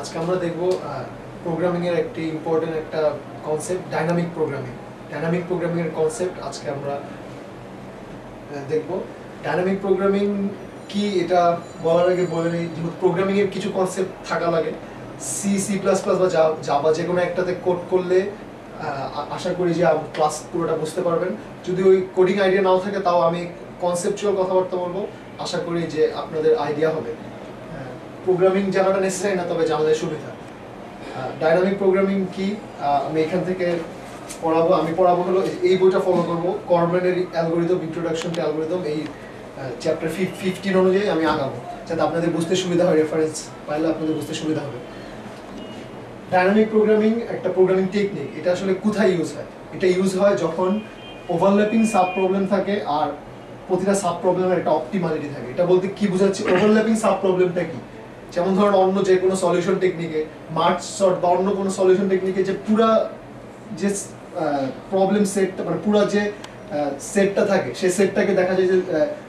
আজকে আমরা দেখব প্রোগ্রামিং এর একটি ইম্পর্টেন্ট একটা concept dynamic programming. Dynamic programming এর কনসেপ্ট আজকে আমরা দেখব। ডাইনামিক প্রোগ্রামিং কি এটা বলার আগে বলে নিই, যেহেতু প্রোগ্রামিং এর কিছু কনসেপ্ট থাকা লাগে। সি সি প্লাস প্লাস বা জাভা যে কোনো একটাতে কোড করলে আশা করি যে ক্লাস পুরোটা বুঝতে পারবেন। যদি ওই কোডিং আইডিয়া নাও থাকে তাও আমি কনসেপচুয়াল কথাবার্তা বলবো, আশা করি যে আপনাদের আইডিয়া হবে। প্রোগ্রামিং জানাটা নেসেসারি না, তবে জানালে সুবিধা। ডাইনামিক প্রোগ্রামিং কি আমি এখান থেকে পড়াবো। আমি পড়াবো হলো এই বইটা ফলো করবো, কর্মেনের অ্যালগরিদম, ইন্ট্রোডাকশন টু অ্যালগরিদম। এই চ্যাপ্টার 15 অনুযায়ী আমি আগাবো, যাতে আপনাদের বুঝতে সুবিধা হয়। রেফারেন্স পাইলে আপনাদের বুঝতে সুবিধা হবে। ডাইনামিক প্রোগ্রামিং একটা প্রোগ্রামিং টেকনিক। এটা আসলে কোথায় ইউজ হয়? এটা ইউজ হয় যখন ওভারল্যাপিং সাব প্রবলেম থাকে আর প্রতিটা সাব প্রবলেমের একটা অপটিমালিটি থাকে। এটা বলতে কি বোঝাচ্ছে? ওভারল্যাপিং সাব প্রবলেমটা কি? যেমন ধরুন অন্য যে কোনো সলিউশন টেকনিকে, মার্জ সর্ট বা অন্য কোনো সলিউশন টেকনিকে যে পুরা যে প্রবলেম সেটটা মানে পুরা যে সেটটা থাকে, সেই সেটটাকে দেখা যায় যে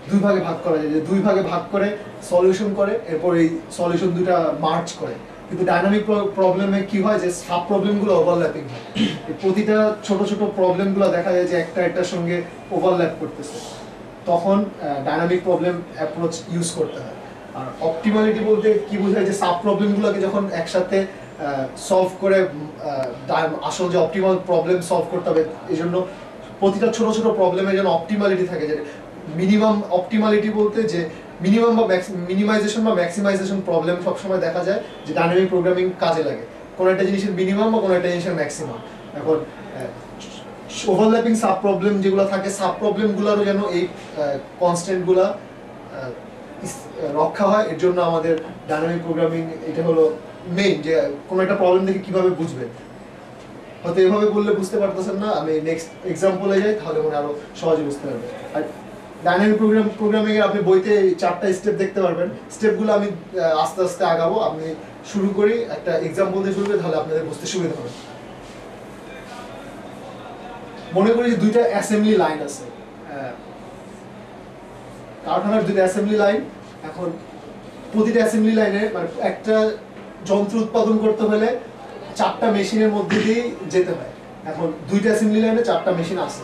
দুই ভাগে ভাগ করা যায়, যে দুই ভাগে ভাগ করে সলিউশন করে, এরপর এই সলিউশন দুটা মার্জ করে। কিন্তু ডাইনামিক প্রবলেমে কি হয় যে সাব প্রবলেমগুলো ওভারল্যাপিং হয়। প্রতিটা ছোট ছোট প্রবলেমগুলো দেখা যায় যে একটা একটার সঙ্গে ওভারল্যাপ করতেছে, তখন ডাইনামিক প্রবলেম অ্যাপ্রোচ ইউজ করতে হয়। আর অপটিমালিটি বলতে কি বোঝায়? যে সাব প্রবলেমগুলোকে যখন একসাথে সলভ করে আসল যে অপটিমাল প্রবলেম সলভ করতে হবে, এই জন্য প্রতিটা ছোট ছোট প্রবলেমের যেন অপটিমালিটি থাকে। যে মিনিমাম অপটিমালিটি বলতে যে মিনিমাম বা মিনিমাইজেশন বা ম্যাক্সিমাইজেশন প্রবলেম সবসময় দেখা যায় যে ডাইনামিক প্রোগ্রামিং কাজে লাগে। কোনো একটা জিনিসের মিনিমাম বা কোনো একটা জিনিসের ম্যাক্সিমাম। এখন ওভারল্যাপিং সাব প্রবলেম যেগুলো থাকে, সাব প্রবলেমগুলোরও যেন এই কনস্ট্যান্টগুলো রক্ষা হয়, এর জন্য আমাদের ডাইনামিক প্রোগ্রামিং এটা হলো মেইন। যে কোনো একটা প্রবলেম দেখে কিভাবে বুঝবেন, হয়তো এভাবে বললে বুঝতে পারতেছেন না, আমি নেক্সট এক্সাম্পলে যাই, তাহলে মনে আরো সহজে বুঝতে পারবেন। আর ডাইনামিক প্রোগ্রামিং এর আপনি বইতে 4টা স্টেপ দেখতে পারবেন। স্টেপগুলো আমি আস্তে আস্তে আগাবো। আমি শুরু করি একটা এক্সাম্পল দিয়ে শুরু করি, তাহলে আপনাদের বুঝতে সুবিধা হবে। মনে করি যে দুইটা অ্যাসেম্বলি লাইন আছে, কারখানার দুইটা অ্যাসেম্বলি লাইন। এখন প্রতিটা অ্যাসেম্বলি লাইনে মানে একটা যন্ত্র উৎপাদন করতে হলে 4টা মেশিনের মধ্যে দিয়ে যেতে হয়। এখন দুইটা অ্যাসেম্বলি লাইনে 4টা মেশিন আছে।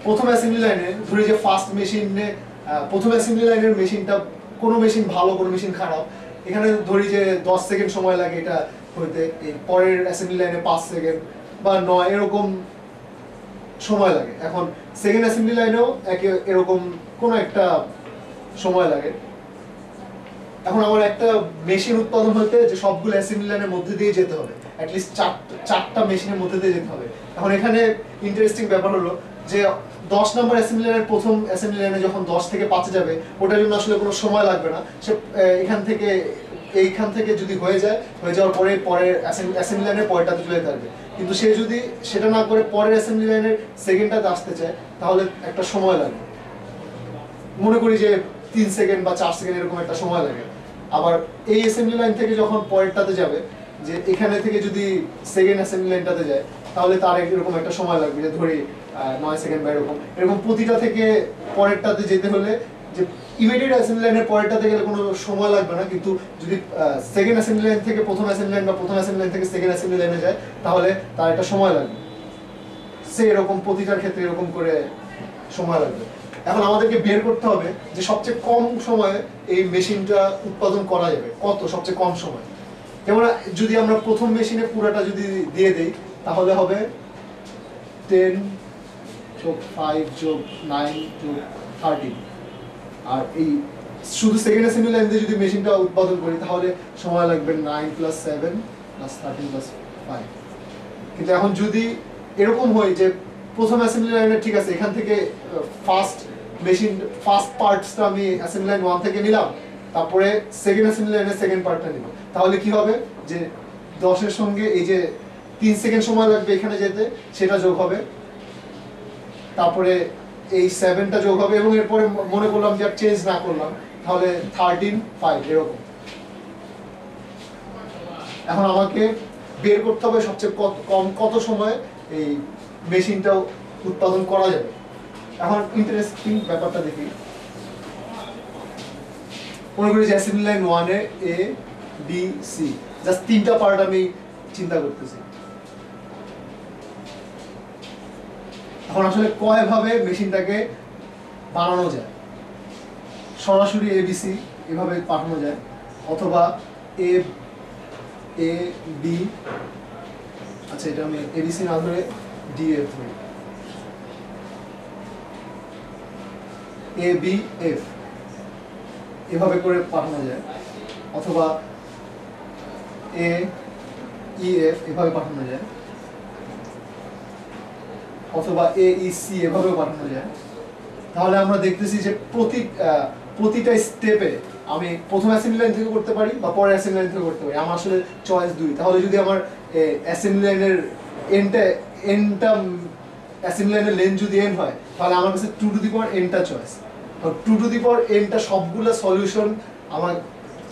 প্রথম অ্যাসেম্বলি লাইনে ধরি যে ফার্স্ট মেশিনে, প্রথম অ্যাসেম্বলি লাইনের মেশিনটা, কোনো মেশিন ভালো কোনো মেশিন খারাপ, এখানে ধরি যে 10 সেকেন্ড সময় লাগে এটা হইতে। এই পরের অ্যাসেম্বলি লাইনে 5 সেকেন্ড বা 9 এরকম সময় লাগে। এখন সেকেন্ড অ্যাসেম্বলি লাইনেও এরকম কোনো একটা সময় লাগে। এখন আমার একটা মেশিন উৎপাদন হতে যে সবগুলো অ্যাসেম্বলি লাইনের মধ্যে দিয়ে যেতে হবে, অ্যাটলিস্ট 4টা মেশিনের মধ্যে দিয়ে যেতে হবে। এখন এখানে ইন্টারেস্টিং ব্যাপার হলো যে 10 নম্বর অ্যাসেম্বলি লাইনের প্রথম অ্যাসেম্বলি লাইনে যখন 10 থেকে 5 যাবে, ওটার জন্য আসলে কোনো সময় লাগবে না। সে এইখান থেকে যদি হয়ে যাওয়ার পরে পরের অ্যাসেম্বলি লাইনের পরেরটাতে চলে যেতে পারবে। কিন্তু সে যদি সেটা না করে পরের অ্যাসেম্বলি লাইনের সেকেন্ডটাতে আসতে চায়, তাহলে একটা সময় লাগবে। মনে করি যে 3 সেকেন্ড বা 4 সেকেন্ড এরকম একটা সময় লাগে। আবার এই অ্যাসেম্বলি লাইন থেকে যখন পরেরটাতে যাবে, যে এখানে থেকে যদি সেকেন্ড অ্যাসেম্বলি লাইনটাতে যায়, তাহলে তার এরকম একটা সময় লাগবে, যে ধরি 9 সেকেন্ড বা এরকম প্রতিটা থেকে পরেরটাতে যেতে হলে যে ইমিডিয়েট অ্যাসেম্বলি লাইনের পরেরটাতে গেলে কোনো সময় লাগবে না। কিন্তু যদি সেকেন্ড অ্যাসেম্বলি লাইন থেকে প্রথম অ্যাসেম্বলি লাইন বা প্রথম অ্যাসেম্বলি লাইন থেকে সেকেন্ড অ্যাসেম্বলি লাইনে যায়, তাহলে তার একটা সময় লাগবে। সে এরকম প্রতিটার ক্ষেত্রে এরকম করে সময় লাগবে। এখন আমাদেরকে বের করতে হবে যে সবচেয়ে কম সময়ে এই মেশিনটা উৎপাদন করা যাবে কত, সবচেয়ে কম সময়। যেমন যদি আমরা প্রথম মেশিনে পুরাটা যদি দিয়ে দেই, তাহলে হবে 10 যোগ 5 যোগ 9 যোগ 13। আর এই শুধু সেকেন্ড অ্যাসেম্বলি লাইন দিয়ে যদি মেশিনটা উৎপাদন করি, তাহলে সময় লাগবে 9 + 7 + 13 + 5। কিন্তু এখন যদি এরকম হয় যে প্রথম অ্যাসেম্বলি লাইনে ঠিক আছে, এখান থেকে ফার্স্ট পার্টসটা আমি অ্যাসেম্বলি লাইন 1 থেকে নিলাম, তারপরে সেকেন্ড অ্যাসেম্বলি লাইনের সেকেন্ড পার্টটা নিব, তাহলে কি হবে যে 10 এর সঙ্গে এই যে 3 সেকেন্ড সময় লাগবে এখানে যেতে, সেটা যোগ হবে, তারপরে এই 7টা যোগ হবে, এবং এরপরে মনে করলাম যে আর চেঞ্জ না করলাম, তাহলে 13 5 এরকম। এখন আমাকে বের করতে হবে সবচেয়ে কত সময় এই মেশিনটা উৎপাদন করা যাবে। এখন ইন্টারেস্টিং ব্যাপারটা দেখি। মনে করি যে assembly line 1 A A B C just 3টা পার্ট আমি চিন্তা করতেছি। এখন আসলে কয় ভাবে মেশিনটাকে বানানো যায়, সরাসরি এবিসি এভাবে পাঠানো যায়, অথবা এ এ বি, আচ্ছা এটা আমি এবিসি না ধরে ডিএফ ধরি, এ বি এফ এভাবে করে পাঠানো যায়, অথবা এ ই এফ এভাবে পাঠানো যায়, অথবা এ ই সি এভাবেও পাঠানো যায়। তাহলে আমরা দেখতেছি যে প্রতিটা স্টেপে আমি প্রথম অ্যাসেম্বলি লাইন থেকে করতে পারি বা পরে অ্যাসেম্বলি লাইন থেকে করতে পারি, আমার আসলে চয়েস 2। তাহলে যদি আমার অ্যাসেম্বলি লাইনের এনটা অ্যাসেম্বলি লাইনের লেন যদি এন হয়, তাহলে আমার কাছে 2 টু দি পাওয়ার এনটা চয়েস। 2 টু দি পাওয়ার এনটা সবগুলো সলিউশন আমার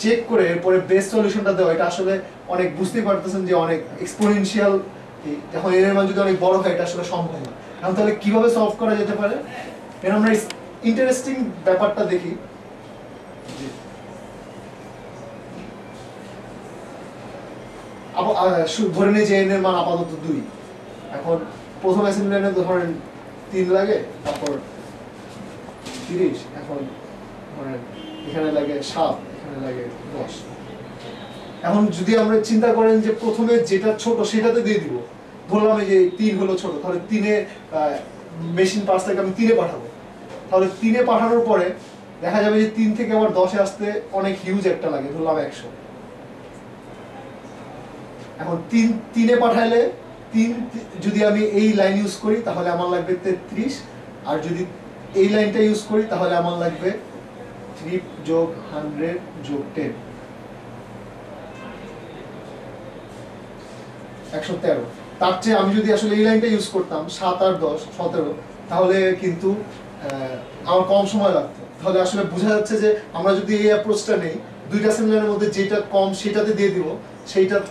চেক করে এরপরে বেস্ট সলিউশনটা দেওয়া, এটা আসলে অনেক বুঝতেই পারতেছেন যে অনেক এক্সপোনেনশিয়াল। এখন এর মান যদি অনেক বড় হয়, এটা আসলে সম্ভব না। এখন তাহলে কিভাবে সলভ করা যেতে পারে, এর আমরা ইন্টারেস্টিং ব্যাপারটা দেখি। ধরে নিই যে এন এর মান আপাতত 2। এখন প্রথম অ্যাসেম্বলি লাইনে ধরেন 3 লাগে, তারপর 30, এখন ধরেন এখানে লাগে 7, এখানে লাগে 10। এখন যদি আমরা চিন্তা করেন যে প্রথমে যেটা ছোট সেটাতে দিয়ে দিব, ধরলাম এই যে 3 হলো ছোট, তাহলে 3-এ মেশিন পার্টসটাকে আমি 3-এ পাঠাবো। তাহলে 3-এ পাঠানোর পরে দেখা যাবে যে 3 থেকে আবার 10-এ আসতে অনেক হিউজ একটা লাগে, ধরলাম 100। এখন 3-এ পাঠাইলে 3 যদি আমি এই লাইন ইউজ করি তাহলে আমার লাগবে 33, আর যদি এই লাইনটা ইউজ করি তাহলে আমার লাগবে 3 যোগ 100 যোগ 10, 113। তার চেয়ে আমি যদি আসলে এই লাইনটা ইউজ করতাম 7 আর 10 17, তাহলে কিন্তু আমার কম সময় লাগতো। তাহলে আসলে বোঝা যাচ্ছে যে আমরা যদি এই অ্যাপ্রোচটা নেই, দুইটা অ্যাসেম্বলির মধ্যে যেটা কম সেটাতে দিয়ে দিব,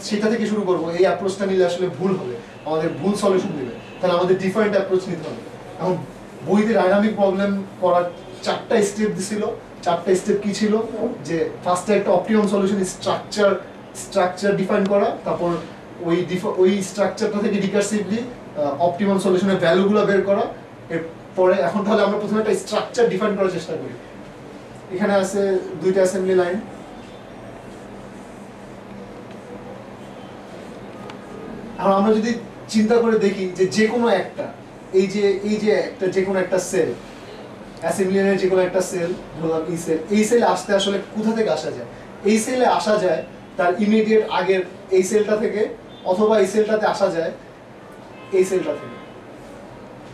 সেটা থেকে শুরু করব, এই অ্যাপ্রোচটা নিলে আসলে ভুল হবে, আমাদের ভুল সলিউশন দেবে। তাহলে আমাদের ডিফারেন্ট অ্যাপ্রোচ নিতে হবে। এখন বইতে ডাইনামিক প্রবলেম করার 4টা স্টেপ দিছিল। 4টা স্টেপ কি ছিল, যে ফার্স্টে একটা অপটিমাম সলিউশন স্ট্রাকচার ডিফাইন করা, তারপর ওই স্ট্রাকচারটা থেকে রিকার্সিভলি অপটিমাম সলিউশনের ভ্যালুগুলো বের করা। এরপরে এখন তাহলে আমরা প্রথমে একটা স্ট্রাকচার ডিফাইন করার চেষ্টা করি। এখানে আছে 2টা অ্যাসেম্বলি লাইন। আর আমরা যদি চিন্তা করে দেখি যে কোনো একটা এই যে একটা যে কোনো একটা সেল, অ্যাসেম্বলি লাইনের যে কোনো একটা সেল, ধরলাম এই সেলে আসতে আসলে কোথা থেকে আসা যায়? এই সেলে আসা যায় তার ইমিডিয়েট আগের এই সেলটা থেকে, অথবা এই সেলটাতে আসা যায় এই সেলটা থেকে।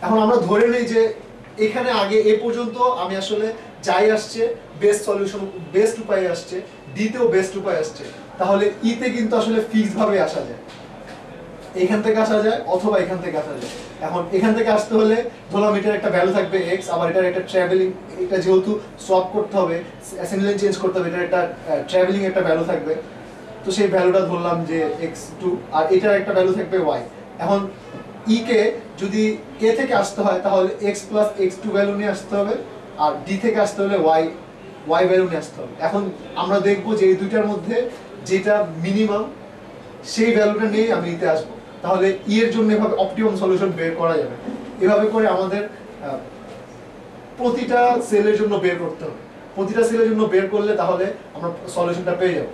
এখন আমরা ধরে নেই যে এখানে আগে এ পর্যন্ত আমি আসলে যাই আসছে বেস্ট সলিউশন, বেস্ট উপায় আসছে, ডিতেও বেস্ট উপায় আসছে, তাহলে ইতে কিন্তু আসলে ফিক্সড ভাবে আসা যায়, এখান থেকে আসা যায় অথবা এখান থেকে আসা যায়। এখন এখান থেকে আসতে হলে ধরলাম এটার একটা ভ্যালু থাকবে x, আবার এটার একটা ট্রাভেলিং, এটা যেহেতু সোয়াপ করতে হবে, অ্যাসেম্বলি লাইন চেঞ্জ করতে হবে, এটার একটা ট্রাভেলিং একটা ভ্যালু থাকবে, তো সেই ভ্যালুটা ধরলাম যে x2, আর এটার একটা ভ্যালু থাকবে y। এখন ই কে যদি a থেকে আসতে হয় তাহলে x প্লাস x2 ভ্যালু নিয়ে আসতে হবে, আর d থেকে আসতে হলে y ভ্যালু নিয়ে আসতে হবে। এখন আমরা দেখবো যে এই দুইটার মধ্যে যেটা মিনিমাম সেই ভ্যালুটা নিয়ে আমি নিতে আসবো, তাহলে ই এর জন্য এভাবে অপটিমাম সলিউশন বের করা যাবে। এভাবে করে আমাদের প্রতিটা সেলের জন্য বের করতে হবে। প্রতিটা সেলের জন্য বের করলে তাহলে আমরা সলিউশনটা পেয়ে যাবো।